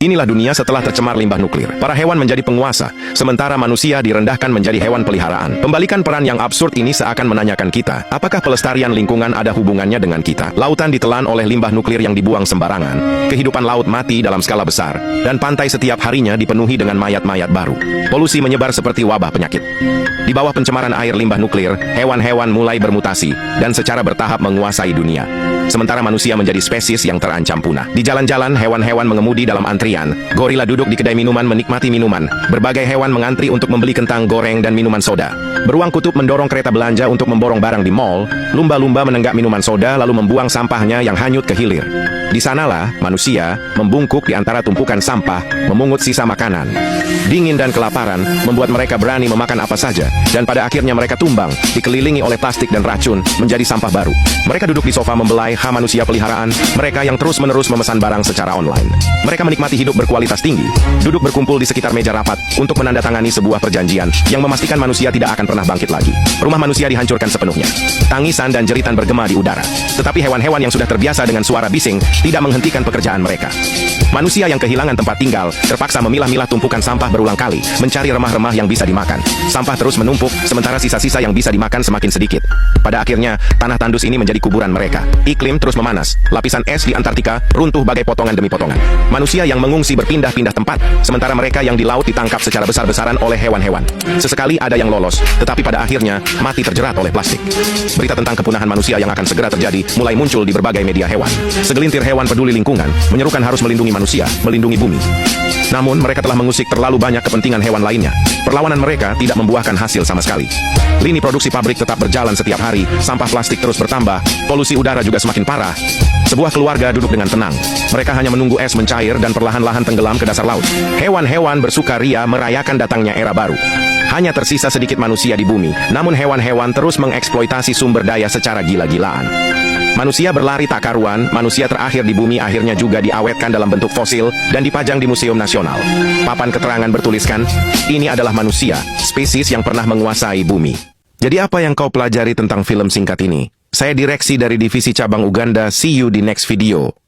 Inilah dunia setelah tercemar limbah nuklir. Para hewan menjadi penguasa, sementara manusia direndahkan menjadi hewan peliharaan. Pembalikan peran yang absurd ini seakan menanyakan kita, apakah pelestarian lingkungan ada hubungannya dengan kita? Lautan ditelan oleh limbah nuklir yang dibuang sembarangan, kehidupan laut mati dalam skala besar, dan pantai setiap harinya dipenuhi dengan mayat-mayat baru. Polusi menyebar seperti wabah penyakit. Di bawah pencemaran air limbah nuklir, hewan-hewan mulai bermutasi, dan secara bertahap menguasai dunia. Sementara manusia menjadi spesies yang terancam punah. Di jalan-jalan, hewan-hewan mengemudi dalam antrian. Gorila duduk di kedai minuman menikmati minuman. Berbagai hewan mengantri untuk membeli kentang goreng dan minuman soda. Beruang kutub mendorong kereta belanja untuk memborong barang di mall. Lumba-lumba menenggak minuman soda lalu membuang sampahnya yang hanyut ke hilir. Di sanalah, manusia membungkuk di antara tumpukan sampah, memungut sisa makanan. Dingin dan kelaparan membuat mereka berani memakan apa saja, dan pada akhirnya mereka tumbang, dikelilingi oleh plastik dan racun, menjadi sampah baru. Mereka duduk di sofa membelai manusia peliharaan, mereka yang terus-menerus memesan barang secara online. Mereka menikmati hidup berkualitas tinggi, duduk berkumpul di sekitar meja rapat untuk menandatangani sebuah perjanjian yang memastikan manusia tidak akan pernah bangkit lagi. Rumah manusia dihancurkan sepenuhnya. Tangisan dan jeritan bergema di udara. Tetapi hewan-hewan yang sudah terbiasa dengan suara bising tidak menghentikan pekerjaan mereka. Manusia yang kehilangan tempat tinggal terpaksa memilah-milah tumpukan sampah berulang kali, mencari remah-remah yang bisa dimakan. Sampah terus menumpuk, sementara sisa-sisa yang bisa dimakan semakin sedikit. Pada akhirnya, tanah tandus ini menjadi kuburan mereka. Iklim terus memanas. Lapisan es di Antartika runtuh bagai potongan demi potongan. Manusia yang mengungsi berpindah-pindah tempat, sementara mereka yang di laut ditangkap secara besar-besaran oleh hewan-hewan. Sesekali ada yang lolos, tetapi pada akhirnya mati terjerat oleh plastik. Berita tentang kepunahan manusia yang akan segera terjadi mulai muncul di berbagai media hewan. Segelintir hewan peduli lingkungan menyerukan harus melindungi manusia, melindungi bumi. Namun mereka telah mengusik terlalu banyak kepentingan hewan lainnya. Perlawanan mereka tidak membuahkan hasil sama sekali. Lini produksi pabrik tetap berjalan setiap hari, sampah plastik terus bertambah, polusi udara juga semakin parah. Sebuah keluarga duduk dengan tenang. Mereka hanya menunggu es mencair dan perlahan-lahan tenggelam ke dasar laut. Hewan-hewan bersukaria merayakan datangnya era baru. Hanya tersisa sedikit manusia di bumi, namun hewan-hewan terus mengeksploitasi sumber daya secara gila-gilaan. Manusia berlari tak karuan, manusia terakhir di bumi akhirnya juga diawetkan dalam bentuk fosil dan dipajang di Museum Nasional. Papan keterangan bertuliskan, ini adalah manusia, spesies yang pernah menguasai bumi. Jadi apa yang kau pelajari tentang film singkat ini? Saya direksi dari Divisi Cabang Uganda, see you di next video.